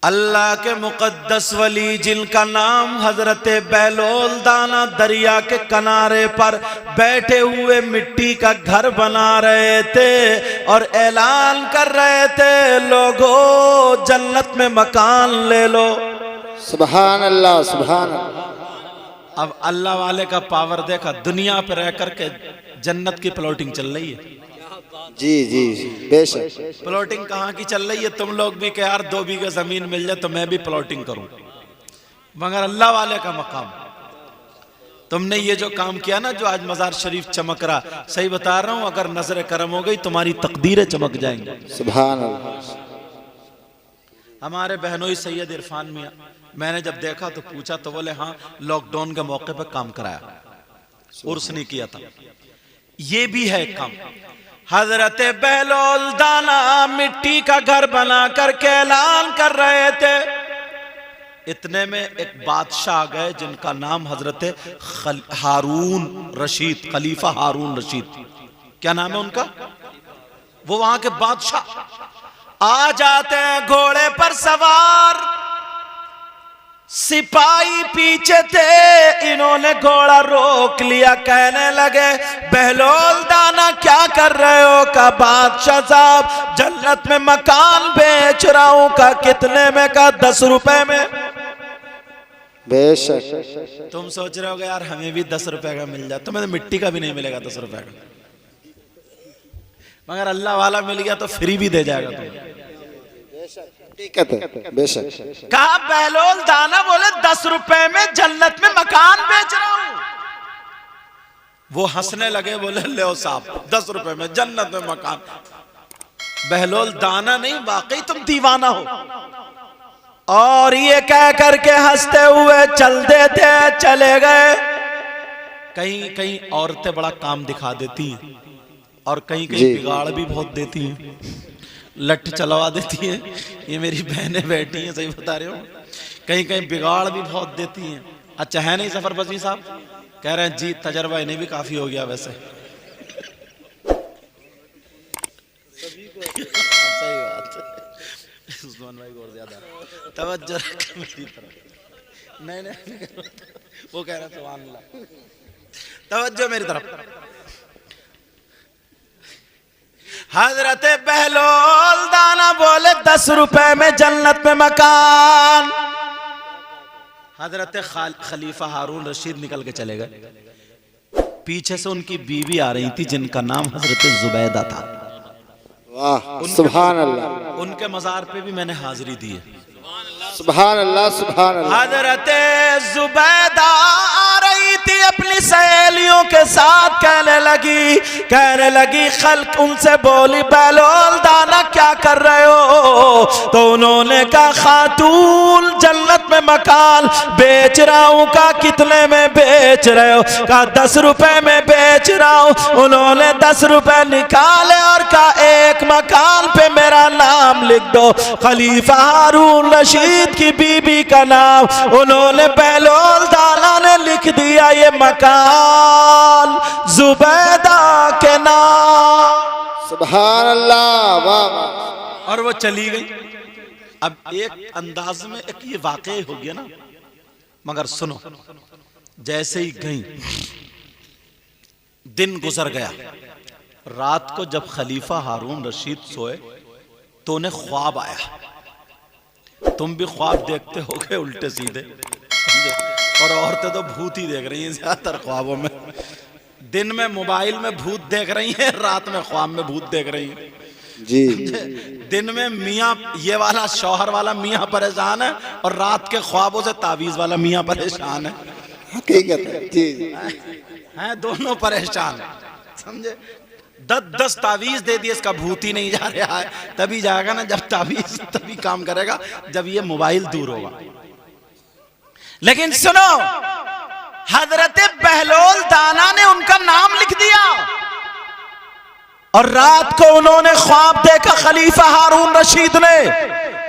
अल्लाह के मुकद्दस वली जिनका नाम हजरत बैलोल दाना दरिया के किनारे पर बैठे हुए मिट्टी का घर बना रहे थे और ऐलान कर रहे थे, लोगों जन्नत में मकान ले लो। सुभान अल्लाह सुभान अल्लाह। अब अल्लाह वाले का पावर देखा, दुनिया पर रह करके जन्नत की प्लॉटिंग चल रही है। जी जी बेशक। प्लॉटिंग कहाँ की चल रही है? तुम लोग भी कि यार 2 बीघे जमीन मिल जाए तो मैं भी प्लॉटिंग करूं, मगर अल्लाह वाले का मकाम। तुमने ये जो काम किया ना, जो आज मजार शरीफ चमक रहा, सही बता रहा हूं, अगर नजर करम हो गई तुम्हारी तकदीरें चमक जाएंगी। सुभान अल्लाह। हमारे बहनोई सैयद इरफान मियां, मैंने जब देखा तो पूछा तो बोले हाँ, लॉकडाउन के मौके पर काम कराया, उर्स नहीं किया था। ये भी है काम। हजरत बैलोल दाना मिट्टी का घर बना करके ऐलान कर रहे थे। इतने में एक बादशाह आ गए जिनका नाम हजरत हारून रशीद, खलीफा हारून रशीद, क्या नाम है उनका? वो वहां के बादशाह आ जाते हैं घोड़े पर सवार, सिपाही पीछे थे, इन्होंने घोड़ा रोक लिया, कहने लगे बहलोल दाना क्या कर रहे हो? का बादशाह साहब जन्नत में मकान बेच रहा हूं। का कितने में? का 10 रुपए में। बेशक। तुम सोच रहे हो यार हमें भी 10 रुपए का मिल जाए, तुम्हें तो मिट्टी का भी नहीं मिलेगा 10 रुपए का, मगर अल्लाह वाला मिल गया तो फ्री भी दे जाएगा तुम्हें। बेशक। कहा बहलोल दाना बोले 10 रुपए में जन्नत में मकान बेच रहा हूं। वो हंसने लगे, बोले ले साहब 10 रुपए में जन्नत में मकान। बहलोल दाना नहीं, वाकई तुम दीवाना हो। और ये कह करके हंसते हुए चलते थे, चले गए। कहीं कहीं औरतें बड़ा काम दिखा देती हैं और कहीं कहीं बिगाड़ भी बहुत देती हैं, लठ चलवा देती है। ये मेरी बहनें बैठी हैं, सही बता रहे हो। कहीं कहीं बिगाड़ भी बहुत देती हैं। अच्छा है नहीं सफर बजी साहब? कह रहे हैं जी, तजर्बा इन्हें भी काफी हो गया वैसे। सही बात है, उस्मान भाई को और ज्यादा तवज्जो रखें मेरी तरफ। नहीं वो कह रहा सुभान अल्लाह, तवज्जो मेरी तरफ। हजरत बहलोल दाना बोले 10 रुपए में जन्नत में मकान। हजरत खलीफा हारून रशीद निकल के चले गए। पीछे से उनकी बीवी आ रही थी जिनका नाम हजरत जुबैदा था। वाह सुभान अल्लाह। उनके मजार पे भी मैंने हाजिरी दी है। सुभान अल्लाह सुभान अल्लाह। हजरत जुबैदा आ रही थी अपनी सहेलियों के साथ, कहने लगी खल्क उनसे बोली बहलोल दाना क्या कर रहे हो? तो उन्होंने कहा खातून जन्नत में मकान बेच रहा हूं। का कितने में बेच रहे हो? का 10 रुपए में बेच रहा हूं। उन्होंने 10 रुपए निकाले और कहा एक मकान पे मेरा नाम लिख दो, खलीफा हारून रशीद की बीबी का नाम। उन्होंने बहलोल दाना ने लिख दिया ये मकान जुबैदा के नाम। सुभान अल्लाह। वाह। और वो चली गई। अब एक अंदाज में एक ये वाकई हो गया ना, मगर सुनो, जैसे ही गई दिन गुजर गया। रात को जब खलीफा हारून रशीद सोए तो उन्हें ख्वाब आया। तुम भी ख्वाब देखते होगे उल्टे सीधे, और औरतें तो भूत ही देख रही हैं ज्यादातर ख्वाबों में। दिन में मोबाइल में भूत देख रही हैं, रात में ख्वाब में भूत देख रही हैं जी। दिन में मियाँ ये वाला शौहर वाला मियाँ परेशान है और रात के ख्वाबों से तावीज वाला मियाँ परेशान है। हकीकत है जी। हैं दोनों परेशान है, समझे। 10 तावीज दे दिए, इसका भूत ही नहीं जा रहा है। तभी जाएगा ना जब तावीज, तभी काम करेगा जब ये मोबाइल दूर होगा। लेकिन सुनो, हजरत बहलोल दाना ने उनका नाम लिख दिया और रात को उन्होंने ख्वाब देखा। खलीफा हारून रशीद ने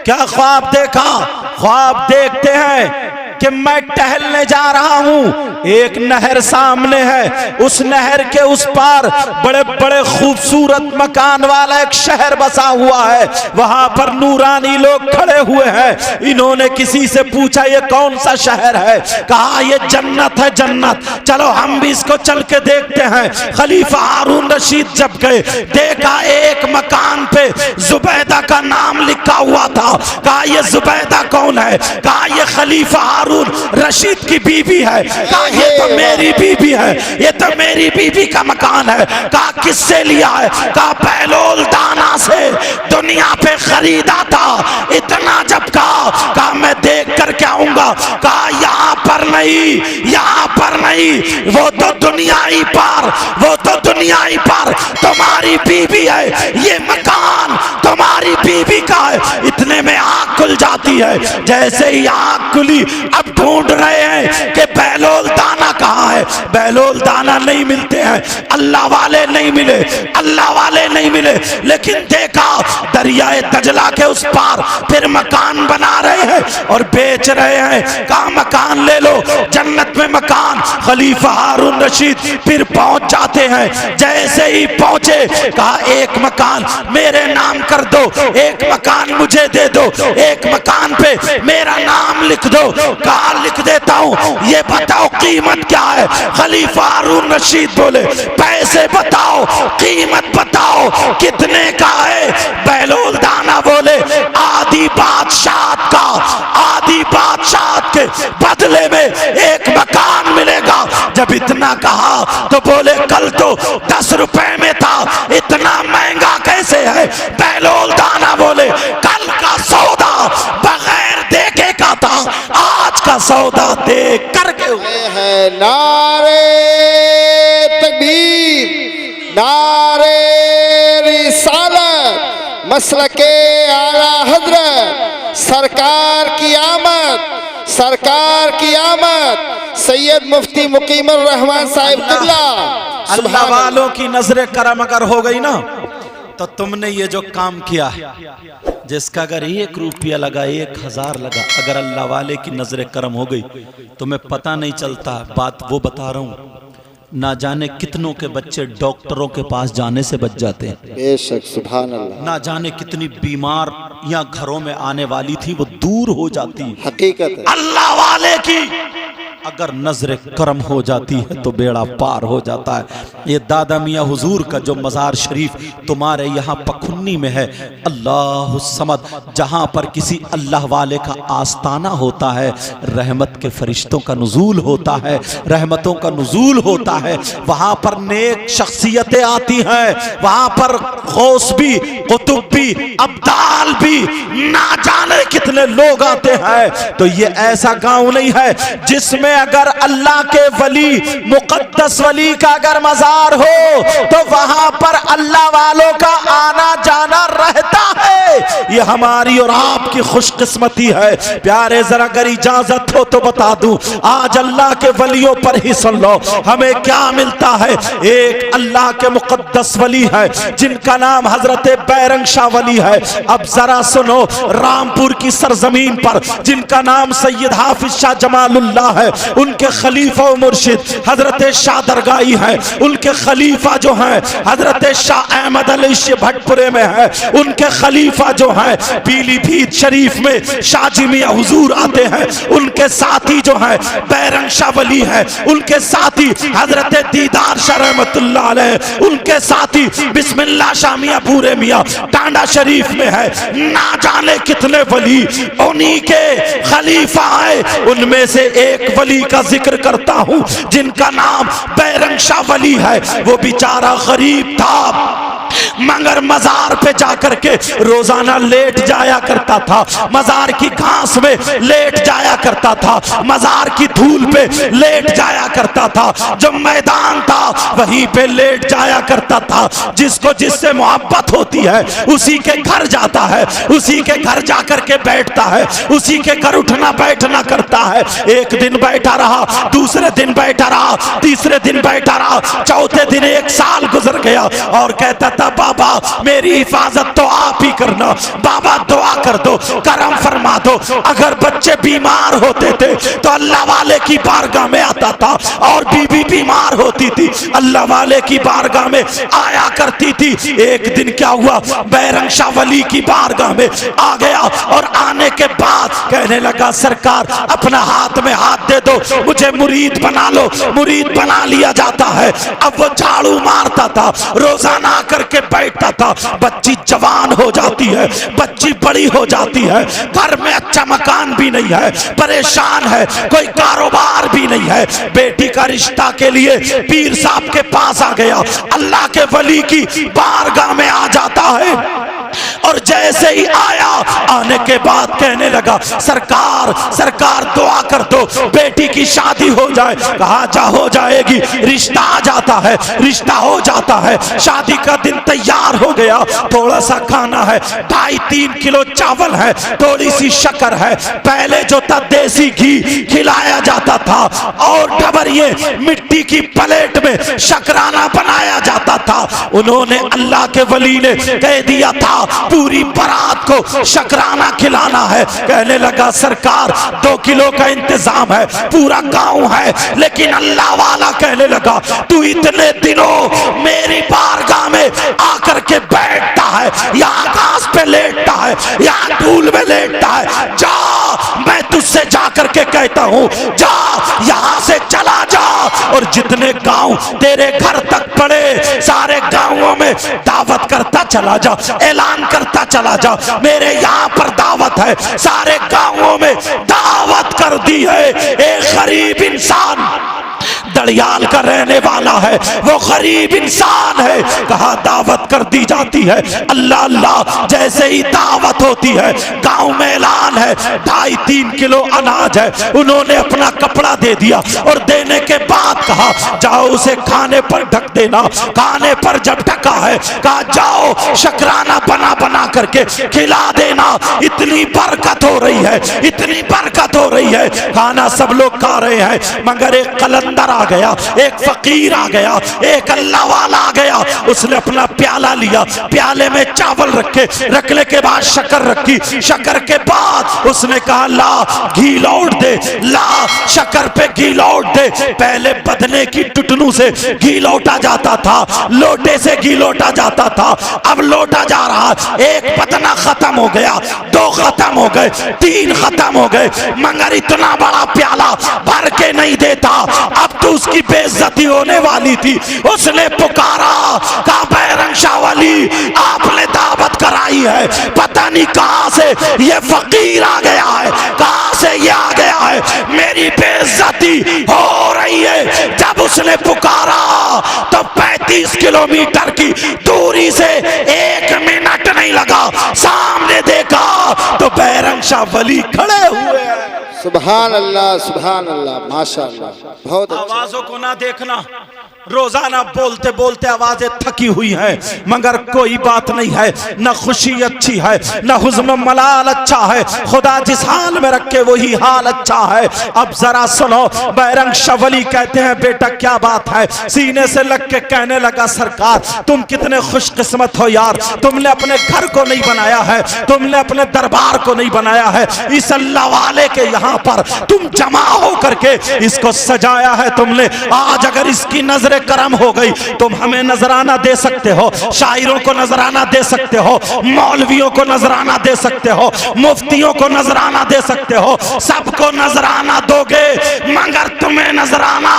क्या ख्वाब देखा? ख्वाब देखते हैं कि मैं टहलने जा रहा हूं, एक नहर सामने है, उस नहर के उस पार बड़े बड़े खूबसूरत मकान वाला एक शहर बसा हुआ है, वहां पर नूरानी लोग खड़े हुए हैं। इन्होंने किसी से पूछा ये कौन सा शहर है, कहा ये जन्नत है, जन्नत, चलो हम भी इसको चल के देखते हैं। खलीफा हारून रशीद जब गए, देखा एक मकान पे जुबैदा का नाम लिखा हुआ था। कहा ये जुबैदा कौन है, कहा ये खलीफा हारून रशीद की बीबी है। कहा ये तो मेरी बीबी है, ये तो मेरी बीबी का मकान है। कहा किससे लिया है, कहा बहलोल दाना से दुनिया पे खरीदा था। इतना जब कहा मैं देख कर के आऊंगा। कहा यहाँ पर नहीं, यहाँ पर नहीं, वो तो दुनिया ही पार, वो तो दुनिया ही पार तुम्हारी बीबी है, ये मकान तुम्हारी बीबी का है। इतने में आंख खुल जाती है। जैसे ही आंख खुली, अब ढूंढ रहे हैं कि बहलोल दाना कहाँ है। बहलोल दाना नहीं मिलते हैं, अल्लाह वाले नहीं मिले, अल्लाह वाले नहीं मिले। लेकिन देखा दरियाए दजला के उस पार फिर मकान बना रहे हैं और बेच रहे हैं। कहा मकान ले लो, जन्नत में मकान। खलीफा हारून रशीद फिर पहुंच जाते हैं। जैसे ही पहुंचे, कहा एक मकान मेरे नाम कर दो, एक मकान मुझे दे दो, एक मकान पे मेरा नाम लिख दो। कहा लिख देता हूं, ये बताओ कीमत क्या है। खलीफा हारून रशीद बोले पैसे बताओ, कीमत बताओ कितने का है। बहलोल दाना बोले आधी बादशाह का, आधी बादशाह के बदले में एक मकान मिलेगा। जब इतना कहा तो बोले कल तो 10 रुपए में था, इतना महंगा कैसे है। बहलोल दाना बोले कल का सौदा बगैर देखे का था, आज का सौदा देख करके है। नारे तकबीर, नारे रिसालत, मसलके आला हजरत, सरकार की आमद, सरकार की आमद, सैयद मुफ्ती मुकीमुर रहमान साहिब किबला। अल्लाह वालों की नजरे करम अगर हो गई ना, तो तुमने ये जो काम किया, जिसका अगर 1 रुपया लगा, 1000 लगा, अगर अल्लाह वाले की नजरे करम हो गई, तुम्हें पता नहीं चलता। बात वो बता रहा हूँ, ना जाने कितनों के बच्चे डॉक्टरों के पास जाने से बच जाते हैं। बेशक, सुभान अल्लाह। ना जाने कितनी बीमार या घरों में आने वाली थी, वो दूर हो जाती है। हकीकत है। अल्लाह वाले की अगर नजर करम हो जाती है तो बेड़ा पार हो जाता है। ये दादा मियाँ हुजूर का जो मज़ार शरीफ तुम्हारे यहाँ पखुन्नी में है, अल्लाह समद, जहाँ पर किसी अल्लाह वाले का आस्ताना होता है, रहमत के फरिश्तों का नुज़ूल होता है, रहमतों का नुज़ूल होता है। वहाँ पर नेक शख्सियतें आती हैं, वहाँ पर गौस भी, कुतुब भी, अब्दाल भी, ना जाने कितने लोग आते हैं। तो ये ऐसा गांव नहीं है जिसमें अगर अल्लाह के वली, मुकद्दस वली का अगर मज़ार हो तो वहां पर अल्लाह वालों का आना जाना रहता है। ये हमारी और आपकी खुशकिस्मती है। प्यारे जरा अगर इजाजत हो तो बता दूं, आज अल्लाह के वलियों पर ही सुन लो हमें क्या मिलता है। एक अल्लाह के मुकद्दस वली है जिनका नाम हजरत बैरंग शाह वली है। अब जरा सुनो, रामपुर की सरजमीन पर जिनका नाम सैयद हाफिज शाह जमालुल्लाह है, उनके खलीफा मुर्शिद हजरत शाह दरगाही है। उनके खलीफा जो हैं हजरत शाह अहमद अली भटपुरे में है। उनके खलीफा जो हैं पीलीभीत शरीफ में शाहजी मियां हुजूर आते हैं। उनके साथी जो हैं बैरंग शाह वली है। उनके साथी हजरत दीदार शाह रहमतुल्लाह अलैह, उनके साथी बिस्मिल्लाह शाह मियां पूरे मियां टांडा शरीफ में है। ना जाने कितने वली उन्हीं के खलीफा है। उनमें से एक वली का जिक्र करता हूं जिनका नाम बैरंग शाह वली है। वो बेचारा गरीब था मगर मजार पे जाकर के रोजाना लेट जाया करता था, मजार की घास में लेट जाया करता था, मजार की धूल पे लेट जाया करता था, जो मैदान था वहीं पे लेट जाया करता था। जिसको जिससे मोहब्बत होती है उसी के घर जाता है, उसी के घर जाकर के बैठता है, उसी के घर उठना बैठना करता है। एक दिन बैठा रहा, दूसरे दिन बैठा रहा, तीसरे दिन बैठा रहा, चौथे दिन 1 साल गुजर गया और कहता था बाबा मेरी हिफाजत तो आप ही करना, बाबा दुआ कर दो, करम फरमा दो। अगर बच्चे बीमार होते थे तो अल्लाह वाले की बारगाह में आता था, और बीबी बीमार होती थी अल्लाह वाले की बारगाह में आया करती थी। एक दिन क्या हुआ, बैरंग शाह वली की बारगाह में आ गया, और आने के बाद कहने लगा सरकार अपना हाथ में हाथ दे दो, मुझे मुरीद बना लो। मुरीद बना लिया जाता है। अब वो झाड़ू मारता था, रोजाना आकर के बैठता था। बच्ची जवान हो जाती है, बच्ची बड़ी हो जाती है, घर में अच्छा मकान भी नहीं है, परेशान है, कोई कारोबार भी नहीं है। बेटी का रिश्ता के लिए पीर साहब के पास आ गया, अल्लाह के वली की बारगाह में आ जाता है। और जैसे ही आया, आने के बाद कहने लगा सरकार सरकार दुआ कर दो, बेटी की शादी हो जाए। कहा जा हो जाएगी, रिश्ता आ जाता है, रिश्ता हो जाता है। शादी का दिन तैयार हो गया, थोड़ा सा खाना है, 2.5-3 किलो चावल है, थोड़ी सी शक्कर है। पहले जो था देसी घी खिलाया जाता था, और डबरिए मिट्टी की प्लेट में शकराना बनाया जाता था। उन्होंने अल्लाह के वली ने कह दिया था पूरी बारात को शकराना खिलाना है। कहने लगा सरकार 2 किलो का इंतजाम है, पूरा गांव है। लेकिन अल्लाह वाला कहने लगा तू इतने दिनों मेरी बारगाह में आकर के बैठता है, या आकाश पे लेटता है, या धूल में लेटता है, जा मैं तुझसे जाकर के कहता हूं, जा यहां से चला जा, और जितने गांव तेरे घर तक पड़े सारे गांवों में दावत करता चला जा, ऐलान करता चला जा, मेरे यहाँ पर दावत है। सारे गांवों में दावत कर दी है। एक गरीब इंसान दड़ियाल का रहने वाला है, वो गरीब इंसान है, कहा दावत कर दी जाती है। अल्लाह अल्लाह जैसे ही दावत होती है, गांव में ऐलान है, 2.5-3 किलो अनाज है। उन्होंने अपना कपड़ा दे दिया, और देने के बाद कहा जाओ उसे खाने पर ढक देना। खाने पर जब ढका है, कहा जाओ शकराना बना बना करके खिला देना। इतनी बरकत हो रही है, इतनी बरकत हो रही है। खाना सब लोग खा रहे हैं, मगर एक कलंदर आ गया, एक फकीर आ गया, एक अल्लाह वाला आ गया। उसने अपना प्याला लिया, प्याले में चावल रखे, रखने के बाद शक्कर रखी, शक्कर के बाद उसने कहा ला घी लौट दे, ला शक्कर पे घी लौट दे। पहले बदने की टुटनू से घी लौटा जाता था, लोटे से घी लौटा जाता था, अब लौटा जा रहा। एक बदना खत्म हो गया, 2 खत्म हो गए, 3 खत्म हो गए, मगर इतना बड़ा प्याला भर के नहीं देता। अब तो उसकी बेइज्जती होने वाली थी। उसने पुकारा, कहा बैरंग शाह वली आपने दावत कराई है, पता नहीं कहां से ये फकीर आ गया है, कहां से ये आ गया है, मेरी बेइज्जती हो रही है। जब उसने पुकारा तो 35 किलोमीटर की दूरी से 1 मिनट नहीं लगा, सामने देखा तो बैरंग शाह वली खड़े हुए हैं। सुभान अल्लाह, माशाअल्लाह, बहुत अच्छा। आवाजों को ना देखना, रोजाना बोलते बोलते आवाजें थकी हुई हैं, मगर कोई बात नहीं है। न खुशी अच्छी है, न हुज़्न मलाल अच्छा है। खुदा जिस हाल में रखे वही हाल अच्छा है। अब जरा सुनो, बैरंग शाह वली कहते हैं बेटा क्या बात है। सीने से लग के कहने लगा सरकार तुम कितने खुशकिस्मत हो यार, तुमने अपने घर को नहीं बनाया है, तुमने अपने दरबार को नहीं बनाया है, इस अल्लाह वाले के यहाँ पर तुम जमा हो करके इसको सजाया है तुमने। आज अगर इसकी नजर करम हो गई, तुम हमें नजराना दे सकते हो, शायरों को नजराना दे सकते हो, मौलवियों को नजराना दे सकते हो, मुफ्तियों को नजराना दे सकते हो, सबको नजराना दोगे, मगर तुम्हें नजराना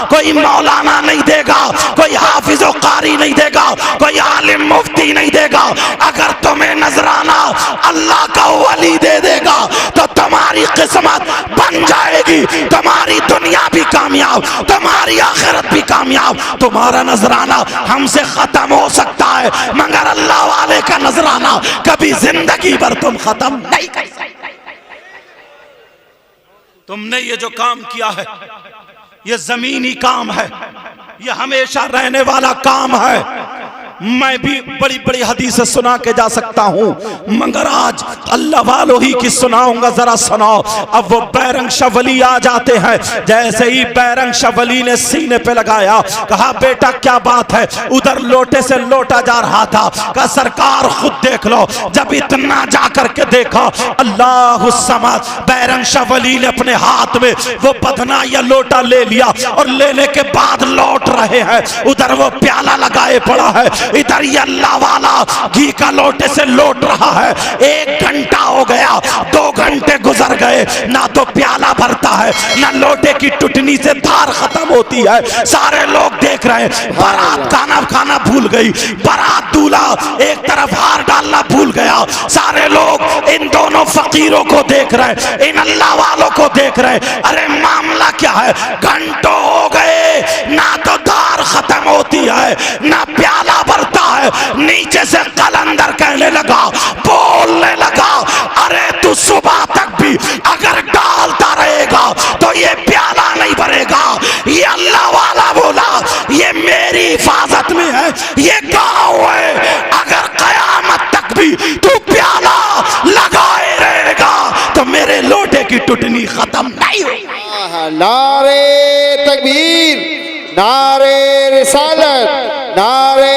कोई मौलाना नहीं देगा, कोई हाफिज व कारी नहीं देगा, कोई आलिम मुफ्ती नहीं देगा। अगर तुम्हें नजराना अल्लाह का वली दे देगा तो तुम्हारी किस्मत बन जाएगी, तुम्हारी दुनिया भी कामयाब, तुम्हारी आखिरत भी कामयाब। तुम्हारा नजराना हमसे खत्म हो सकता है, मगर अल्लाह वाले का नजराना कभी जिंदगी भर तुम खत्म नहीं कर सकते। तुमने ये जो काम किया है ये जमीनी काम है, ये हमेशा रहने वाला काम है। मैं भी बड़ी बड़ी हदीसें सुना के जा सकता हूँ, मगर आज अल्लाह वालों ही की सुनाऊंगा, जरा सुनाओ। अब वो बैरंग शवली आ जाते हैं, जैसे ही बैरंग शवली ने सीने पे लगाया, कहा बेटा क्या बात है, उधर लोटे से लोटा जा रहा था, कहा सरकार खुद देख लो। जब इतना जा करके देखा, अल्लाह समद, बैरंग शवली ने अपने हाथ में वो बदना या लोटा ले लिया और लेने के बाद लौट रहे हैं, उधर वो प्याला लगाए पड़ा है, इधर ये अल्लाह वाला घी का लोटे से लौट रहा है। 1 घंटा हो गया, 2 घंटे गुजर गए, ना तो प्याला भरता है, ना लोटे की टुटनी से धार खत्म होती है। सारे लोग देख रहे हैं, बारात खाना भूल गई, बारात दूल्हा एक तरफ हार डालना भूल गया। सारे लोग इन दोनों फकीरों को देख रहे हैं, इन अल्लाह वालों को देख रहे हैं। अरे मामला क्या है, घंटों हो गए, ना तो धार खत्म होती है, ना प्याला भरता है। नीचे से कलंदर कहने लगा, बोलने लगा, अरे तू सुबह तक भी अगर डालता रहेगा तो ये प्याला नहीं भरेगा। ये अल्लाह वाला बोला, ये मेरी हिफाजत में है, ये गाँव है, अगर कयामत तक भी तू प्याला लगाए रहेगा तो मेरे लोटे की टुटनी खत्म नहीं होगी। नारे तकबीर, नारे रिसालत, नारे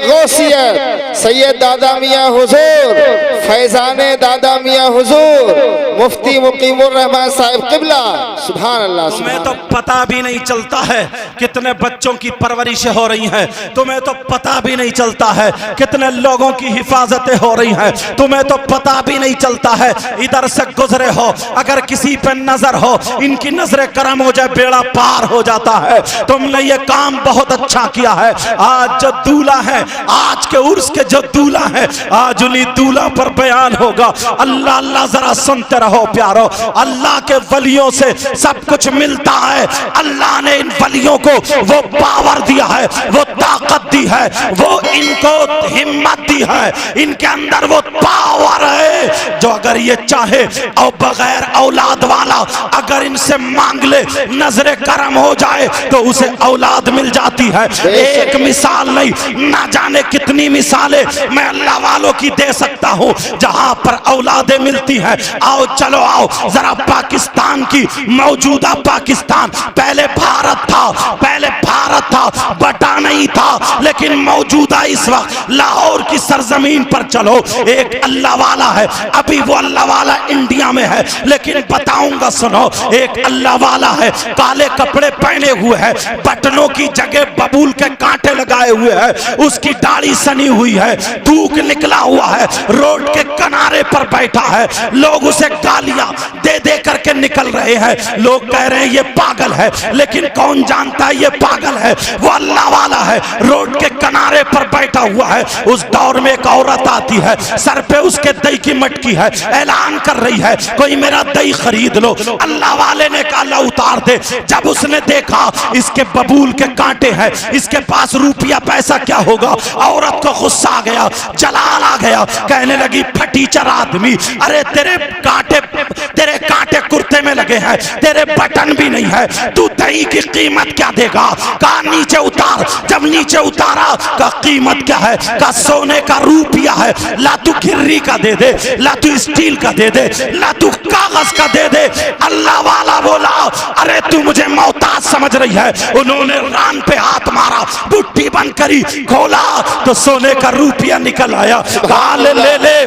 गौसियत, सैयद दादा मियाँ हुजूर, फैजाने दादा मियाँ हुजूर, मुफ्ती मुकीमुर रहमान साहिब किबला। सुभान अल्लाह। तुम्हें तो पता भी नहीं चलता है कितने बच्चों की परवरिश हो रही हैं, तुम्हें तो पता भी नहीं चलता है कितने लोगों की हिफाजतें हो रही हैं, तुम्हें तो पता भी नहीं चलता है। इधर से गुजरे हो, अगर किसी पे नजर हो, इनकी नजरें करम हो जाए, बेड़ा पार हो जाता है। तुमने ये काम बहुत अच्छा किया है। आज जो दूल्हा है, आज के उर्स के जो दूल्हा है, आज उन्हीं दूल्हा पर बयान होगा। अल्लाह अल्लाह जरा सुनते रहो प्यारो, अल्लाह के वलियों से सब कुछ मिलता है। अल्लाह ने इन वलियों को वो पावर दिया है, वो ताकत दी है, वो इनको हिम्मत दी है, इनके अंदर वो पावर है जो अगर ये चाहे और बगैर औलाद वाला अगर इनसे मांग ले, नजरे करम हो जाए तो उसे औलाद मिल जाती है। एक मिसाल नहीं, ना जाने कितनी मिसालें मैं अल्लाह वालों की दे सकता हूँ जहां पर औलादें मिलती हैं। आओ चलो आओ जरा पाकिस्तान की, मौजूदा पाकिस्तान, पहले भारत था, पहले भारत था, बटा नहीं था, लेकिन मौजूदा इस वक्त लाहौर की सरजमीन पर चलो, एक अल्लाह वाला है। अभी वो अल्लाह वाला इंडिया में है, लेकिन बताऊंगा सुनो, एक अल्लाह वाला है, काले कपड़े पहने हुए है, बटनों की जगह बबूल के कांटे लगाए हुए है, उसकी दाढ़ी सनी हुई है, थूक निकला हुआ है, रोड के किनारे पर बैठा है, लोग उसे गालियां दे दे करके निकल रहे हैं। लोग कह रहे हैं ये पागल है, लेकिन कौन जानता है ये पागल है, वो अल्लाह वाला है, रोड के किनारे पर बैठा हुआ है। उस दौर में एक औरत आती है, सर पे उसके दही की मटकी है, ऐलान कर रही है कोई मेरा दही खरीद लो। अल्लाह वाले ने कहा उतार दे। जब उसने देखा इसके बबूल के कांटे हैं, इसके पास रुपया पैसा क्या होगा, औरत को गुस्सा आ गया, जलाल आ गया, कहने लगी फटीचर आदमी, अरे तेरे कांटे कुर्ते में लगे हैं, तेरे बटन भी नहीं है, तू दही की कीमत क्या देगा? कहा नीचे उतार। जब नीचे उतारा का कीमत क्या है? का सोने का रुपया है, ला तू घिर्री का दे दे, ला तू स्टील का दे दे, ला तू कागज का दे दे। अल्लाह वाला बोला अरे तू मुझे मोहताज समझ रही है? उन्होंने रान पे हाथ मारा, बुट्टी बंद करी, खोला तो सोने का रुपया निकल आया। कहा ले ले ले,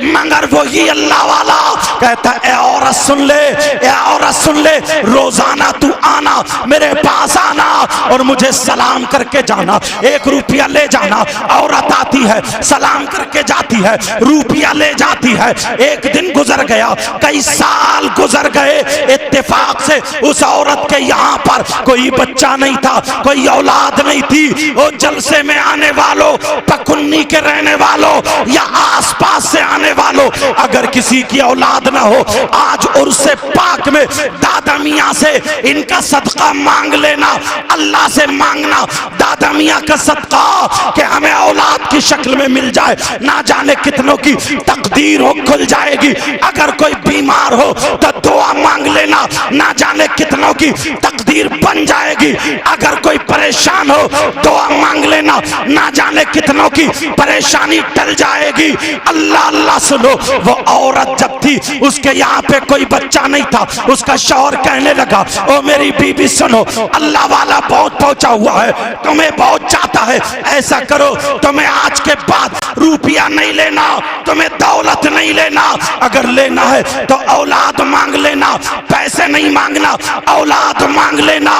मगर वो ही अल्लाह वाला कहता है औरत सुन ले, औरत सुन ले, रोजाना तू आना मेरे पास आना और मुझे सलाम करके जाना, 1 रुपया ले जाना। औरत आती है, सलाम करके जाती है, रुपया ले जाती है। एक दिन गुजर गया, कई साल गुजर गए, इत्तेफाक से उस औरत के यहाँ पर कोई बच्चा नहीं था, कोई औलाद नहीं थी। वो जलसे में आने वालों, पकुन्नी के रहने वालों या आसपास से आने वालों, अगर किसी की औलाद ना हो, आज उर्से पाक में दादा मियाँ से इनका सदका मांग लेना, अल्लाह से मांगना दादा मियाँ का सदका कि हमें औलाद की शक्ल में मिल जाए। ना जाने कितनों की तकदीर हो खुल जाएगी। अगर कोई बीमार हो तो दुआ मांग लेना, ना जाने कितनों की तकदीर बन जाएगी। अगर कोई परेशान हो दुआ मांग लेना, ना जाने कितनों की परेशानी टल जाएगी। अल्लाह अल्लाह सुनो, वो औरत जब थी उसके यहाँ पे कोई बच्चा नहीं था, उसका शौहर कहने लगा, ओ मेरी बीबी सुनो, अल्लाह वाला बहुत पहुंचा हुआ है, तुम्हें बहुत चाहता है, ऐसा करो तुम्हें आज के बाद रुपया नहीं लेना, तुम्हें दौलत नहीं लेना, अगर लेना है तो औलाद मांग लेना, पैसे नहीं मांगना, औलाद मांग लेना।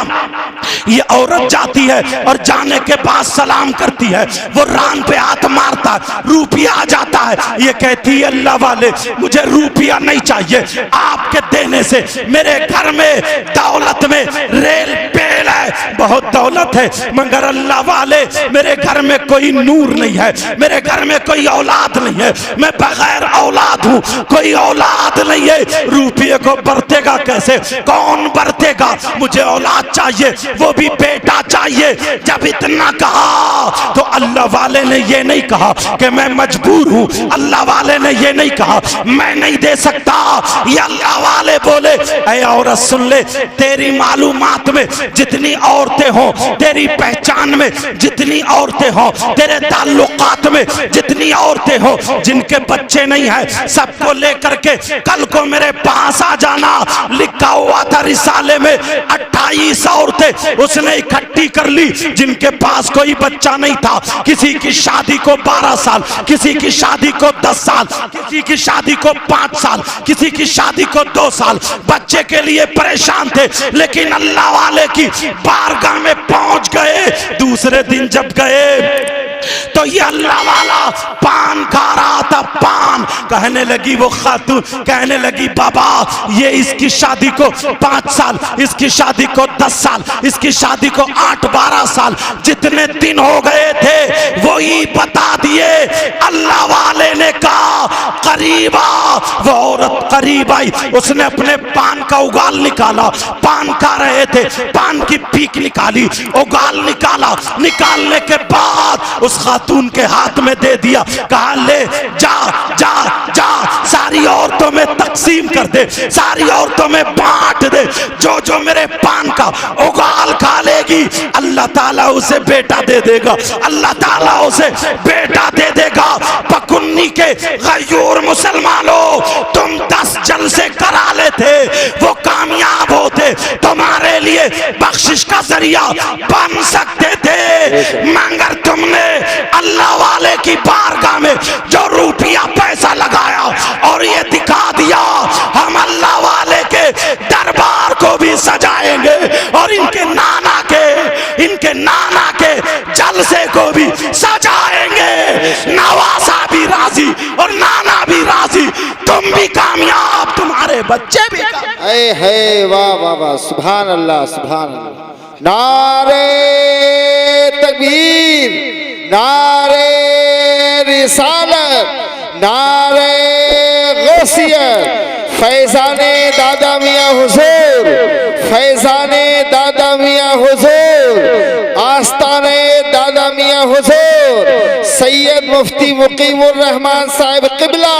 ये औरत जाती है और जाने के बाद सलाम करती है, वो रान पे हाथ मारता है, रुपया आ जाता है, ये कहती है अल्लाह वाले मुझे रुपया नहीं चाहिए, आपके देने से मेरे घर में दौलत में रेल पेल है, बहुत दौलत है, मगर अल्लाह वाले मेरे घर में कोई नूर नहीं है, मेरे घर में कोई औलाद नहीं है, मैं बगैर औलाद हूँ, कोई औलाद नहीं है, रुपये को बरतेगा कैसे, कौन बरतेगा, मुझे औलाद चाहिए, वो भी बेटा चाहिए। जब इतना कहा तो अल्लाह वाले ने ये नहीं कहा कि मैं मजबूर हूँ, अल्लाह वाले ने ये नहीं कहा मैं नहीं दे सकता, ये अल्लाह वाले बोले ऐ औरत सुन ले, तेरी मालूमात में जितनी औरतें हों, तेरी पहचान में जितनी औरतें हों, तेरे ताल्लुकात में जितनी औरतें हों, जिनके बच्चे नहीं है सबको लेकर के कल को मेरे पास आ जाना। लिखा हुआ था रिसाले में 28 औरतें उसने इकट्ठी कर ली जिनके पास कोई बच्चा नहीं था, किसी की शादी को 12 साल, किसी की शादी को 10 साल, किसी की शादी को 5 साल, किसी की शादी को 2 साल, बच्चे के लिए परेशान थे, लेकिन अल्लाह वाले की बारगाह में पहुंच गए। दूसरे दिन जब गए तो ये अल्लाह वाला पान खा रहा था, पान, कहने लगी वो खातून, कहने लगी बाबा ये इसकी शादी को 5 साल, इसकी शादी को 10 साल, इसकी शादी को 8-12 साल, जितने दिन हो गए थे वो ही बता दिए। अल्लाह वाले ने कहा करीब आ, वो औरत करीब आई, उसने अपने पान का उगाल निकाला, पान खा रहे थे, पान की पीक निकाली, उगाल निकाला, निकालने के बाद उस खातून के हाथ में दे दिया, कहा ले जा जा जा, सारी औरतों में तकसीम कर दे, सारी औरतों में बांट दे, जो जो मेरे पान का उगाल खा लेगी अल्लाह ताला उसे बेटा दे देगा, अल्लाह ताला उसे बेटा दे देगा। पकुन्नी के गयूर मुसलमानों, तुम 10 जलसे करा लेते वो कामयाब होते, तुम्हारे लिए बख्शिश का जरिया बन सकते थे, मगर तुमने अल्लाह वाले की बारगाह में जो रुपया पैसा लगाया और ये दिखा दिया हम अल्लाह वाले के दरबार को भी सजाएंगे और इनके नाना के जलसे को भी सजाएंगे। नवासा भी राजी और नाना भी राजी, तुम भी कामयाब, तुम्हारे बच्चे भी कामयाब। वाह वाह वाह, सुभान अल्लाह सुभान अल्लाह। नारे तकबीर, नारे रिसालत, नारे गौसियत, फैजाने दादा मियाँ हुजूर, फैजाने दादा मियाँ हुजूर, आस्ताने दादा मियाँ हुजूर, सैयद मुफ्ती मुकीमुर रहमान साहिब किबला,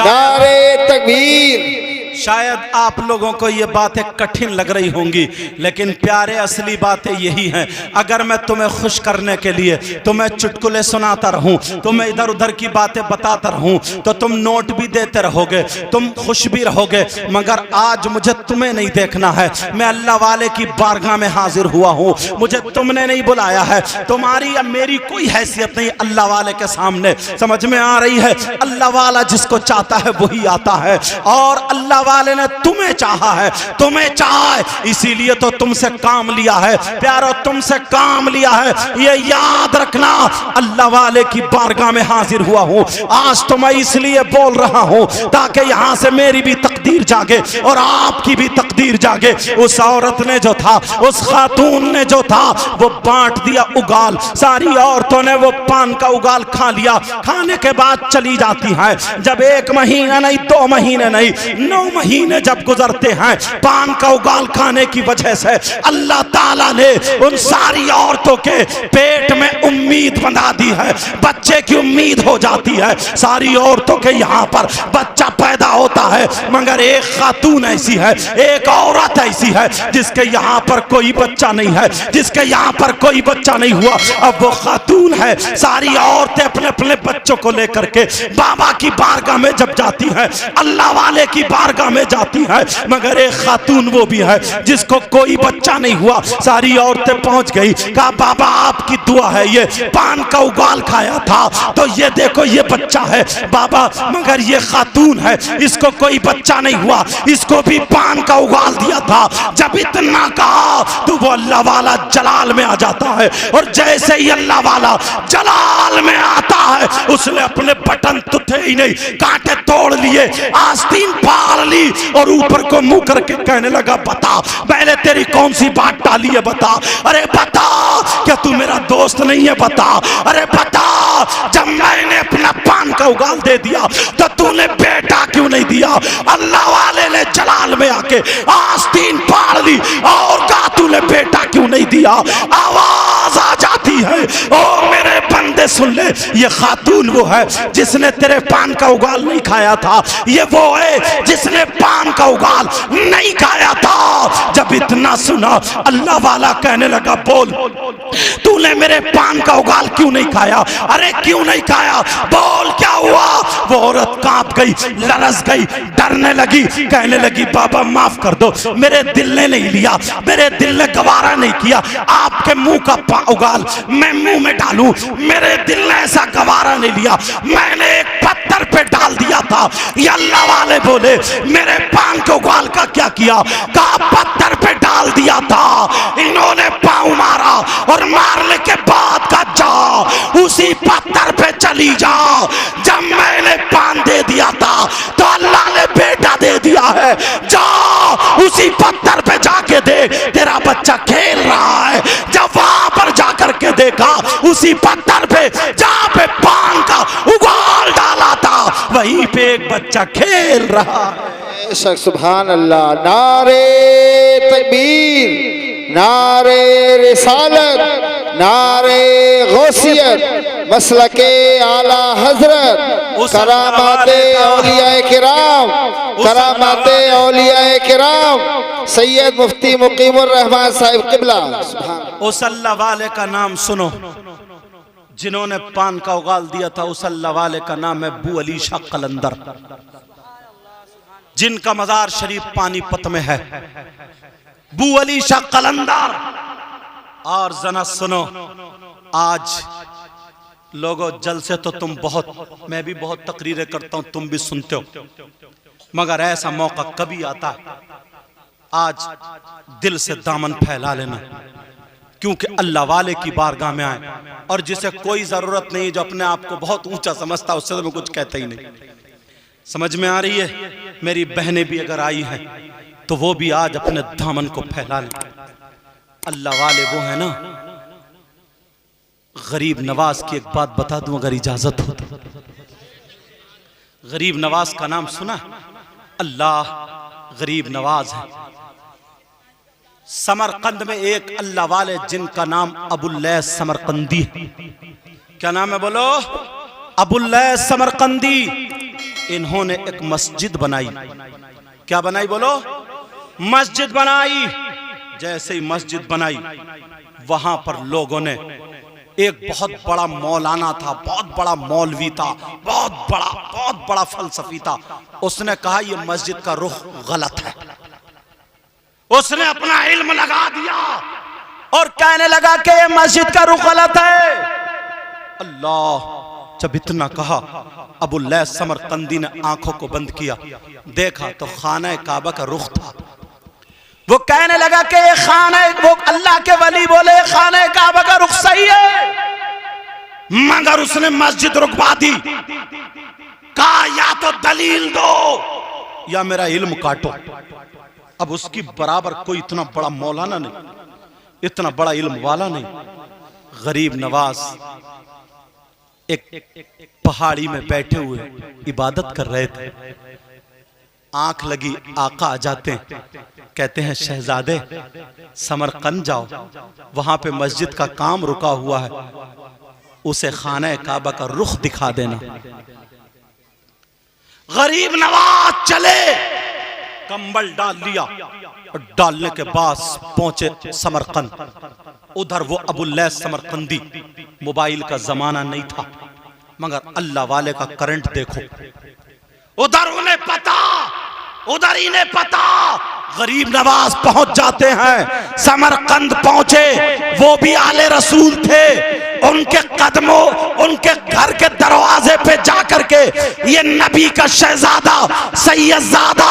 नारे तकबीर। शायद आप लोगों को ये बातें कठिन लग रही होंगी, लेकिन प्यारे असली बातें यही हैं। अगर मैं तुम्हें खुश करने के लिए तुम्हें चुटकुले सुनाता रहूं, तुम्हें इधर उधर की बातें बताता रहूं, तो तुम नोट भी देते रहोगे, तुम खुश भी रहोगे, मगर आज मुझे तुम्हें नहीं देखना है। मैं अल्लाह वाले की बारगाह में हाजिर हुआ हूँ, मुझे तुमने नहीं बुलाया है, तुम्हारी या मेरी कोई हैसियत नहीं अल्लाह वाले के सामने। समझ में आ रही है? अल्लाह वाला जिसको चाहता है वही आता है, और अल्लाह वाले ने तुम्हें चाहा है, तुम्हें चाहा है, इसीलिए तो तुमसे काम लिया है प्यारो, तुमसे काम लिया है, ये याद रखना। अल्लाह वाले की बारगाह में हाजिर हुआ हूँ आज, तो मैं इसलिए बोल रहा हूँ ताकि यहाँ से मेरी भी तकदीर जागे और आपकी भी तकदीर जागे। उस औरत ने जो था, उस खातून ने जो था, वो बांट दिया उगाल, सारी औरतों ने वो पान का उगाल खा लिया, खाने के बाद चली जाती हैं। जब 1 महीना नहीं, 2 महीने नहीं, 9 महीने जब गुजरते हैं पान का उगाल खाने की वजह से, अल्लाह ताला ने उन सारी औरतों के पेट में उम्मीद बंधा दी है, बच्चे की उम्मीद हो जाती है। सारी औरतों के यहाँ पर बच्चा बच्चा पैदा होता है, मगर एक खातून ऐसी है, एक औरत ऐसी है जिसके यहाँ पर कोई बच्चा नहीं है, जिसके यहाँ पर कोई बच्चा नहीं हुआ। अब वो खातून है, सारी औरतें अपने अपने बच्चों को लेकर के बाबा की बारगाह में जब जाती हैं, अल्लाह वाले की बारगाह में जाती हैं, मगर एक खातून वो भी है जिसको कोई बच्चा नहीं हुआ। सारी औरतें पहुंच गई, कहा बाबा आपकी दुआ है, ये पान का उगाल खाया था तो ये देखो ये बच्चा है बाबा, मगर ये खातून है, इसको कोई बच्चा नहीं हुआ, इसको भी पान का उगाल दिया था। जब इतना कहा तो वो अल्लाह वाला जलाल में आ जाता है, और जैसे ही अल्लाह वाला जलाल में आता है, उसने अपने बटन तो थे ही नहीं, कांटे तोड़ लिए, आस्तीन फाड़ ली और ऊपर को मुंह करके कहने लगा बता मैंने तेरी कौन सी बात टाली है, बता, अरे बता, क्या तू मेरा दोस्त नहीं है, बता, अरे बता, जब मैंने अपना पान का उगाल दे दिया तो तूने बेटा क्यों नहीं दिया? अल्लाह वाले ने जलाल में आके आस्तीन फाड़ ली और कहा तूने बेटा क्यों नहीं दिया? आवाज आ जाती है, ओ मेरे बंदे सुन ले, ये खातून वो है जिसने तेरे पान का उगाल नहीं खाया था, ये वो है जिसने पान का उगाल नहीं खाया था। जब इतना सुना अल्लाह वाला कहने लगा बोल तूने मेरे पान का उगाल क्यों नहीं खाया? अरे क्यों नहीं खाया, बोल क्या हुआ? वो औरत कांप गई, लरस गई, डरने लगी, कहने लगी बाबा माफ कर दो, मेरे दिल ने नहीं लिया, मेरे दिल ने गवारा नहीं किया आपके मुंह का उगाल मैं मुंह में डालूं, मेरे दिल ने ऐसा गवारा नहीं लिया, मैंने एक पत्थर पे डाल दिया था। ये अल्लाह वाले बोले मेरे पान के उगाल का क्या किया? कहा पत्थर पे डाल दिया था, इन्होंने पांव मारा और मारने के बाद का जा उसी पत्थर पे चली जा, जब मैंने पान दे दिया था तो अल्लाह ने बेटा दे दिया है, जा उसी पत्थर पे जाके देख तेरा बच्चा खेल रहा है। जब वहां पर जाकर के देखा उसी पत्थर पे जहां पे पान का उगाल डाला था वहीं पे एक बच्चा खेल रहा है। सुभान अल्लाह, नारे तकबीर, नारे रिसालत, नारे गौसियत, मसलके आला हजरत, करामाते औलिया किराम, करामाते औलिया किराम, सैयद मुफ्ती मुकीमुर रहमान साहिब किबला। उस अल्लाह वाले का नाम सुनो जिन्होंने पान का उगाल दिया था, उस अल्लाह वाले का नाम है अबू अली शाह कलंदर, जिनका मजार शरीफ पानीपत में है। अबू अली शाह कलंदर। और जना सुनो, आज लोगों जलसे तो तुम बहुत, मैं भी बहुत तकरीरें करता हूं, तुम भी सुनते हो, मगर ऐसा मौका कभी आता है आज दिल से दामन फैला लेना, क्योंकि अल्लाह वाले की बारगाह में आए, और जिसे कोई जरूरत नहीं, जो अपने आप को बहुत ऊंचा समझता है, उससे तो मैं कुछ कहता ही नहीं। समझ में आ रही है? मेरी बहनें भी अगर आई हैं तो वो भी आज अपने दामन को फैला लें। अल्लाह वाले वो है ना, गरीब नवाज की एक बात बता दूं अगर इजाजत हो तो। गरीब नवाज का नाम सुना? अल्लाह गरीब नवाज है। समरकंद में एक अल्लाह वाले जिनका नाम अबुल्लैस समरकंदी है। क्या नाम है बोलो? अबुल्लैस समरकंदी। इन्होंने एक मस्जिद बनाई। क्या बनाई बोलो? मस्जिद बनाई। जैसे ही मस्जिद बनाई वहां पर लोगों ने, एक बहुत बड़ा मौलाना था, बहुत बड़ा मौलवी था, बहुत बड़ा फलसफी था, उसने कहा यह मस्जिद का रुख गलत है। उसने अपना इल्म लगा दिया और कहने लगा कि यह मस्जिद का रुख गलत है। अल्लाह, जब इतना कहा अबुल्लैस समरकंदी ने आंखों को बंद किया, देखा तो खाना काबा का रुख था। वो कहने लगा कि ये खाना, वो अल्लाह के वली बोले खाना काबा का रुख सही है, मगर उसने मस्जिद रुकवा दी। कहा या तो दलील दो या मेरा इल्म काटो। अब उसकी बराबर कोई इतना बड़ा मौलाना नहीं, इतना बड़ा इल्म वाला नहीं। गरीब नवाज एक पहाड़ी में बैठे हुए इबादत कर रहे थे। आंख लगी, आका आ जाते हैं, कहते हैं शहजादे समरकंद जाओ, वहां पे मस्जिद का काम रुका हुआ है, उसे खाना काबा का रुख दिखा देना। गरीब नवाज चले, कंबल डाल लिया और डालने के बाद पहुंचे समरकंद। उधर वो अबुल्लैस समरकंदी, मोबाइल का जमाना नहीं था, मगर अल्लाह वाले का करंट देखो। उधर उन्हें पता, उधर इन्हें पता, गरीब नवाज पहुंच जाते हैं। समरकंद पहुंचे, वो भी आले रसूल थे। उनके कदमों, उनके घर के दरवाजे पे जाकर के ये नबी का शहजादा सैयदजादा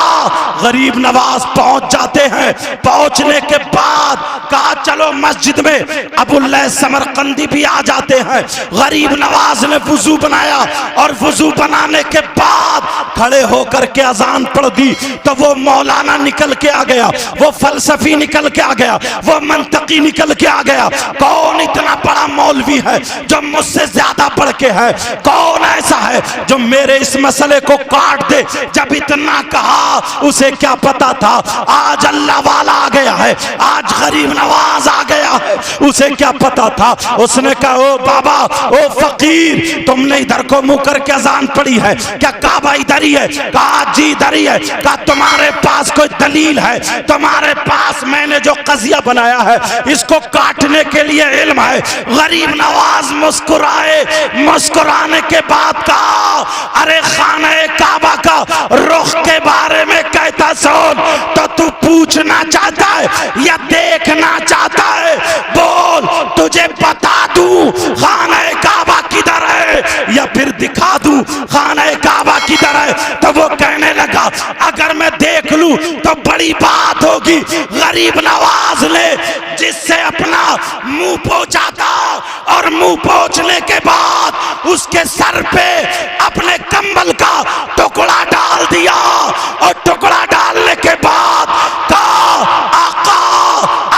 गरीब नवाज पहुंच जाते हैं। पहुंचने के बाद कहा चलो मस्जिद में। अबुल्लैस समरकंदी भी आ जाते हैं। गरीब नवाज ने वुजू बनाया और वुजू बनाने के बाद खड़े होकर के अजान पढ़ दी तो वो मौलाना निकल के आ गया, वो फलसफी निकल के आ गया, वो मंतकी निकल के आ गया। कौन इतना बड़ा मौलवी है जो मुझसे ज्यादा पढ़ के है? कौन ऐसा है जो मेरे इस मसले को काट दे? जब इतना कहा, उसे क्या पता था आज अल्लाह वाला आ गया है, आज गरीब नवाज आ गया है। उसे क्या पता था? उसने कहा ओ बाबा, ओ फकीर, तुमने इधर को मुंह करके अजान पढ़ी है क्या? काबा इधर ही है? कहा जी इधर ही है। कहा तुम्हारे पास कोई दलील है? तुम्हारे पास मैंने जो कज़िया बनाया है इसको काटने के लिए इल्म है? गरीब नवाज मुस्कुराए, मुस्कुराने के बाद कहा अरे खाने काबा का रुख के बारे में कहता सुन, तो तू पूछना चाहता है या देखना चाहता है? बोल, तुझे बता दूं खाने काबा किधर है या फिर दिखा दूं खाने काबा किधर है? तो वो कहने लगा अगर मैं देख लूं तो बड़ी बात होगी। गरीब नवाज ने जिससे अपना मुंह पोंछा था और मुंह पोंछने के बाद उसके सर पे अपने कंबल का टुकड़ा डाल दिया और टुकड़ा डालने के बाद कहा आका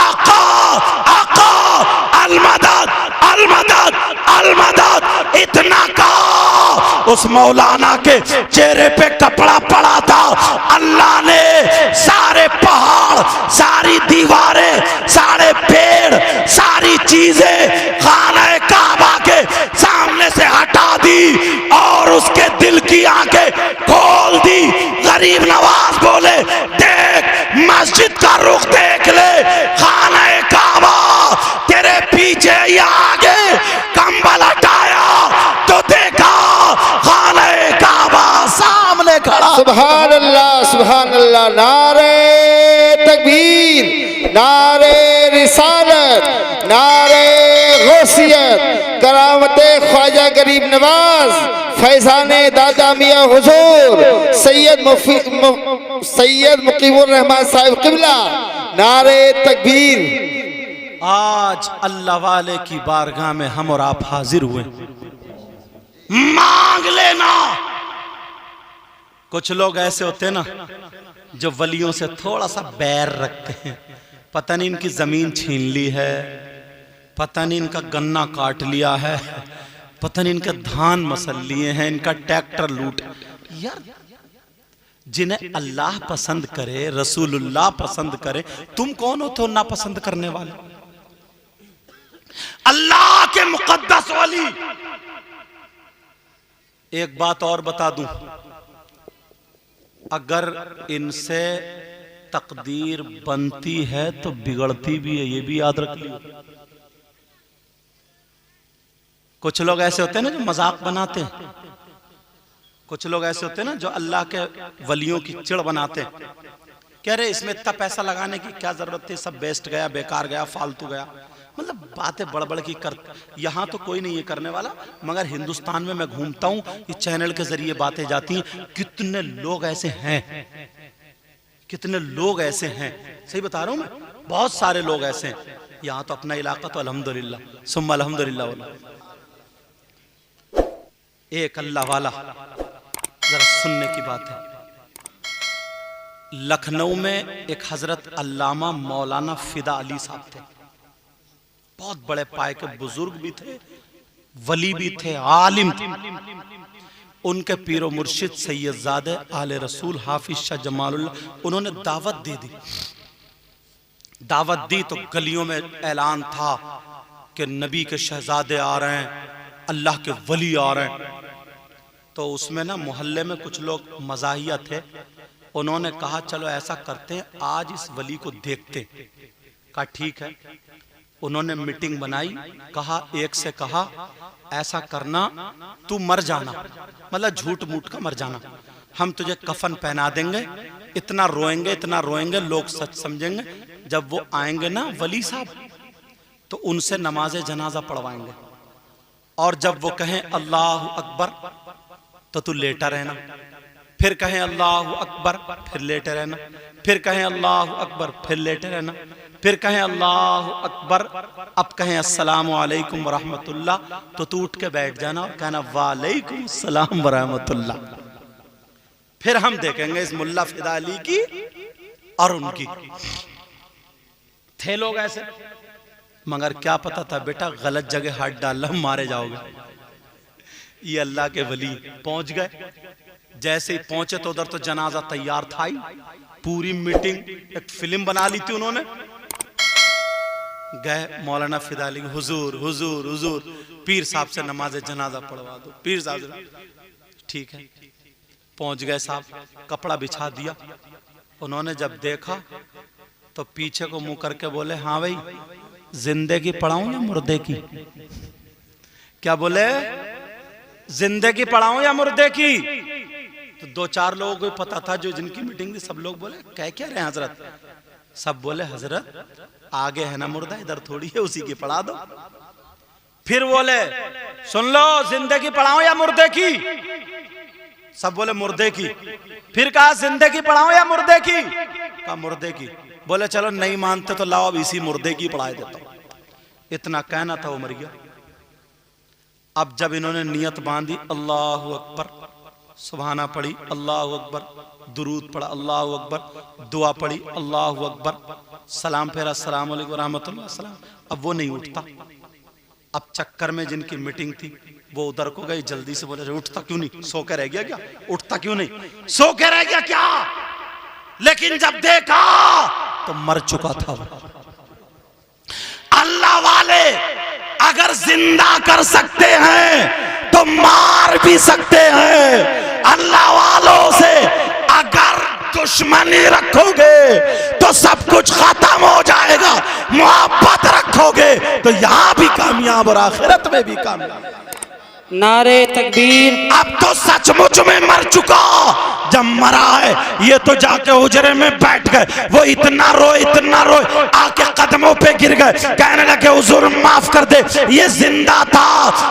आका आका अलमदद अलमदद अलमदद। इतना कहा, उस मौलाना के चेहरे पे कपड़ा पड़ा था। अल्लाह ने सारे पहाड़, सारी दीवारें, सारे पेड़, सारी चीजें खाने काबा के सामने से हटा दी और उसके दिल की आंखें खोल दी। गरीब नवाज बोले देख, मस्जिद का रुख देख ले, खाने काबा तेरे पीछे या आगे। कंबल हटाया तो देखा खाने काबा सामने खड़ा। सुभान अल्लाह, सुभान अल्लाह। नारे तकबीर, नारे रिसालत, नारे गौसियत, करामते ख्वाजा गरीब नवाज, फैजाने दादा मियाँ हुजूर सैयद मुकीमुर रहमान साहिब किबला। नारे तकबीर। आज अल्लाह वाले की बारगाह में हम और आप हाजिर हुए। मांग लेना। कुछ लोग ऐसे होते हैं ना जो वलियों से थोड़ा सा बैर रखते हैं। पता नहीं इनकी जमीन छीन ली है, पता नहीं इनका गन्ना काट लिया है, पता नहीं इनके धान मसल लिए हैं, इनका ट्रैक्टर लूट। यार, जिन्हें अल्लाह पसंद करे, रसूलुल्लाह पसंद करे, तुम कौन हो तो नापसंद करने वाले? अल्लाह के मुकद्दस वली। एक बात और बता दूं, अगर इनसे तकदीर बनती है तो बिगड़ती भी है, ये भी याद रख लियो। कुछ लोग ऐसे होते हैं ना जो मजाक बनाते हैं, कुछ लोग ऐसे होते हैं ना जो अल्लाह के वलियों की चिड़ बनाते हैं। कह रहे इसमें इतना पैसा लगाने की क्या जरूरत थी, सब वेस्ट गया, बेकार गया, फालतू गया। मतलब बातें बड़बड़ की कर। यहाँ तो कोई नहीं ये करने वाला, मगर हिंदुस्तान में मैं घूमता हूँ, इस चैनल के जरिए बातें जाती हैं। कितने लोग ऐसे हैं, कितने लोग ऐसे हैं, सही बता रहा हूँ मैं, बहुत सारे लोग ऐसे हैं। यहाँ तो अपना इलाका तो अल्हम्दुलिल्लाह सुम्मा अल्हम्दुलिल्लाह वाला। एक अल्लाह वाला, जरा सुनने की बात है। लखनऊ में एक हजरत अल्लामा मौलाना फिदा अली साहब थे, बहुत बड़े पाए के बुजुर्ग भी थे, वली भी थे, आलिम थे। उनके पीरो मुर्शिद सैयदजादे आले रसूल हाफिज शाह जमालुल्लाह, उन्होंने दावत दे दी। दावत दी तो गलियों में ऐलान था कि नबी के शहजादे आ रहे हैं, अल्लाह के वली आ रहे हैं। तो उसमें ना मोहल्ले में कुछ लोग मज़ाहिया थे, उन्होंने कहा चलो ऐसा करते हैं, आज इस वली को देखते। कहा ठीक है। उन्होंने मीटिंग बनाई, कहा एक से कहा ऐसा करना, तू मर जाना, मतलब झूठ मूठ का मर जाना, हम तुझे कफन पहना देंगे, इतना रोएंगे लोग सच समझेंगे, जब वो आएंगे ना वली साहब तो उनसे नमाज जनाजा पढ़वाएंगे, और जब वो कहें अल्लाह अकबर तो तू लेटा रहना, फिर कहें अल्लाह अकबर फिर लेटे रहना, फिर कहें अल्लाह अकबर फिर लेटे रहना, फिर कहें अल्लाह अकबर, अब कहें अस्सलाम वालेकुम वरहमतुल्लाह तो तू उठ के बैठ जाना और कहना वालेकुम अस्सलाम वरहमतुल्लाह। फिर हम देखेंगे इस मुल्ला फिदा अली की और उनकी। थे लोग ऐसे, मगर क्या पता था बेटा गलत जगह हाथ डाल मारे जाओगे। ये अल्लाह के वली पहुंच गए, जैसे ही पहुंचे तो उधर तो जनाजा तैयार था ही, पूरी मीटिंग एक फिल्म बना ली थी उन्होंने। गए मौलाना फिदा अली, हुजूर हुजूर हुजूर पीर साहब से नमाज जनाजा पढ़वा दो, पीर साहब से। ठीक है, पहुंच गए साहब, कपड़ा बिछा दिया। उन्होंने जब देखा तो पीछे को मुंह करके बोले हाँ भाई जिंदे की पढ़ाऊं या मुर्दे की? क्या बोले? जिंदे की पढ़ाऊं या मुर्दे की? तो दो चार लोगों को पता था जो जिनकी मीटिंग थी, सब लोग बोले कह क्या रहे हैं हजरत? सब बोले हजरत आगे है ना मुर्दा, इधर थोड़ी है, उसी की पढ़ा दो। फिर बोले सुन लो जिंदे की पढ़ाऊं या मुर्दे की? सब बोले मुर्दे की। फिर कहा जिंदे की पढ़ाऊं या मुर्दे की? कहा मुर्दे की। बोले चलो नहीं मानते तो लाओ अब इसी मुर्दे की पढ़ाई देता हूं। इतना कहना था वो मर गया। अब जब इन्होंने नियत बांधी, अल्लाह अकबर, सुबहाना पढ़ी, अल्लाह अकबर, दुरूद पढ़ा, अल्लाह अकबर, दुआ पढ़ी, अल्लाह अकबर, सलाम फेरा, अस्सलाम वालेकुम रहमतुल्लाह सलाम। अब वो नहीं उठता। अब चक्कर में जिनकी मीटिंग थी वो उधर को गई, जल्दी से बोले उठता क्यों नहीं? सो के रह गया क्या? उठता क्यों नहीं? सो के रह गया क्या? लेकिन जब देखा तो मर चुका था वो। अल्लाह वाले अगर जिंदा कर सकते हैं तो मार भी सकते हैं। अल्लाह वालों से अगर दुश्मनी रखोगे तो सब कुछ खत्म हो जाएगा, मोहब्बत रखोगे तो यहां भी कामयाब और आखिरत में भी कामयाब। नारे तकबीर। अब तो सचमुच में मर चुका। जब मरा है ये तो जाके हुजरे में बैठ गए, वो इतना रोए आके कदमों पे गिर गए, कहने लगे हुजूर माफ कर दे, ये जिंदा था,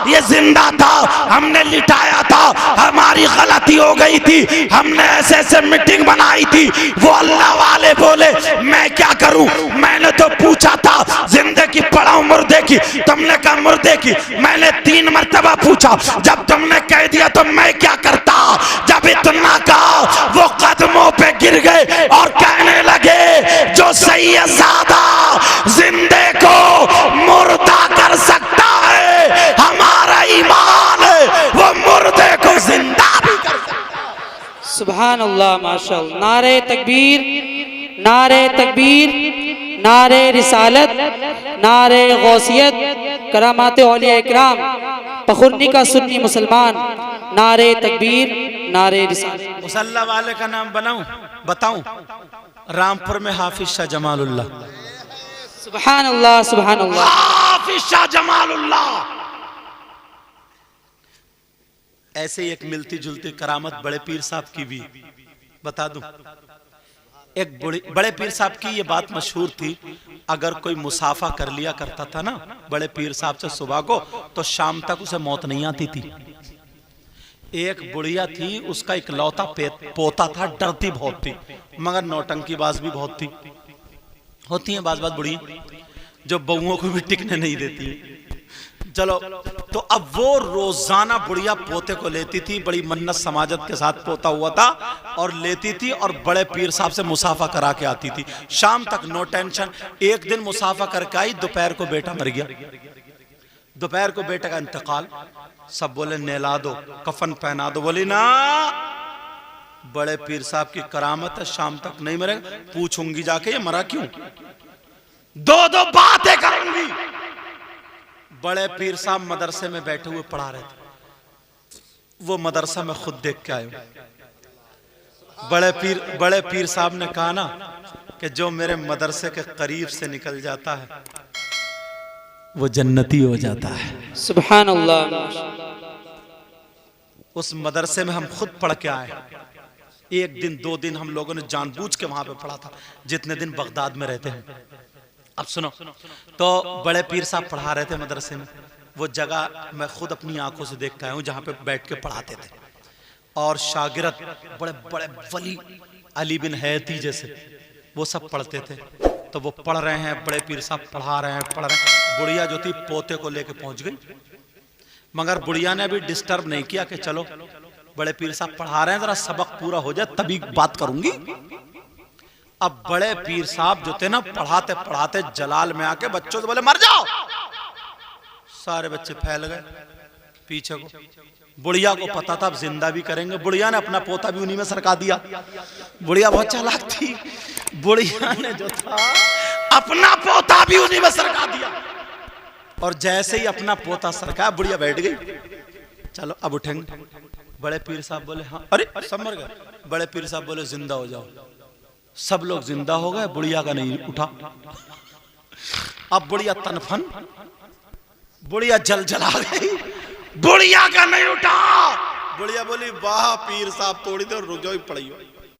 ये जिंदा था, हमने लिटाया था, हमारी गलती हो गई थी, हमने ऐसे ऐसे मीटिंग बनाई थी। वो अल्लाह वाले बोले मैं क्या करूं, मैंने तो पूछा था जिंदे की पढ़ाऊं मुर्दे की, तुमने कहा मुर्दे की। मैंने 3 मरतबा पूछा, जब तुमने कह दिया तो मैं क्या करता। जब इतना कहा वो कदमों पे गिर गए और कहने लगे जो सैयदजादा जिंदे को मुर्दा कर सकता है, हमारा ईमान है वो मुर्दे को जिंदा भी कर सकता है। सुभान अल्लाह, माशाअल्लाह। नारे तकबीर, नारे तकबीर, नारे रिसालत, नारे गौसियत, करामात औलिया इकराम, पखुरनी का सुन्नी मुसलमान, नारे तकबीर, नारे रिसालत। मुसल्ला वाले का नाम बताऊं? रामपुर में हाफिज शाह जमालुल्लाह। सुभान अल्लाह, सुभान अल्लाह। हाफिज शाह जमालुल्लाह। ऐसे ही एक मिलती जुलती करामत बड़े पीर साहब की भी बता दूं। एक बड़े पीर साहब की ये बात मशहूर थी, अगर कोई मुसाफा कर लिया करता था ना बड़े पीर साहब से सुबह को, तो शाम तक उसे मौत नहीं आती थी। एक बुढ़िया थी, उसका इकलौता पोता था, डरती बहुत थी मगर नौटंकी बाज भी बहुत थी। होती है बाज बुढ़ी जो बहुओं को भी टिकने नहीं देती। चलो तो अब वो रोजाना बुढ़िया पोते को लेती थी, बड़ी मन्नत समाजत के साथ पोता हुआ था, और लेती थी और बड़े पीर साहब से मुसाफा करा के आती थी। शाम तक नो टेंशन। एक दिन मुसाफा करके आई, दोपहर को बेटा मर गया। दोपहर को बेटे का इंतकाल, सब बोले नहला दो, कफन पहना दो। बोली ना, बड़े पीर साहब की करामत है, शाम तक नहीं मरेगा। पूछूंगी जाके ये मरा क्यों, दो बातें करूंगी। बड़े पीर साहब मदरसे में बैठे हुए पढ़ा रहे थे। वो मदरसा मैं खुद देख के आया। बड़े पीर साहब ने कहा ना कि जो मेरे मदरसे के करीब से निकल जाता है वो जन्नती हो जाता है। सुभान अल्लाह। उस मदरसे में हम खुद पढ़ के आए। एक दिन 2 दिन हम लोगों ने जानबूझ के वहां पे पढ़ा था, जितने दिन बगदाद में रहते हैं। अब सुनो, तो बड़े पीर साहब पढ़ा रहे थे मदरसे में। वो जगह मैं खुद अपनी आंखों से देख के आया हूँ जहाँ पे बैठ के पढ़ाते थे, और शागिर्द बड़े बड़े वली अली बिन हैती जैसे वो सब पढ़ते थे। तो वो पढ़ रहे हैं, बड़े पीर साहब पढ़ा रहे हैं। बुढ़िया जो थी पोते को लेके पहुंच गई, मगर बुढ़िया ने भी डिस्टर्ब नहीं किया कि चलो बड़े पीर साहब पढ़ा रहे हैं, जरा सबक पूरा हो जाए तभी बात करूंगी। अब बड़े पीर साहब जो थे ना, पढ़ाते पढ़ाते जलाल में आके बच्चों से बोले मर जाओ। सारे बच्चे फैल गए पीछे को। बुढ़िया को पता था अब जिंदा भी करेंगे। बुढ़िया ने अपना पोता भी उन्हीं में सरका दिया। बुढ़िया बहुत चालाक थी। बुढ़िया ने जो था अपना पोता भी उन्हीं में सरका दिया, और जैसे ही अपना पोता सरका बुढ़िया बैठ गई। चलो अब उठेंगे। बड़े पीर साहब बोले हाँ, अरे सब मर गए। बड़े पीर साहब बोले जिंदा हो जाओ। सब लोग जिंदा हो गए, बुढ़िया का नहीं उठा। अब बुढ़िया तनफन, बुढ़िया जल जला गई, बुढ़िया का नहीं उठा। बुढ़िया बोली वाह पीर साहब, थोड़ी देर रुक जाओ, पड़ी हो।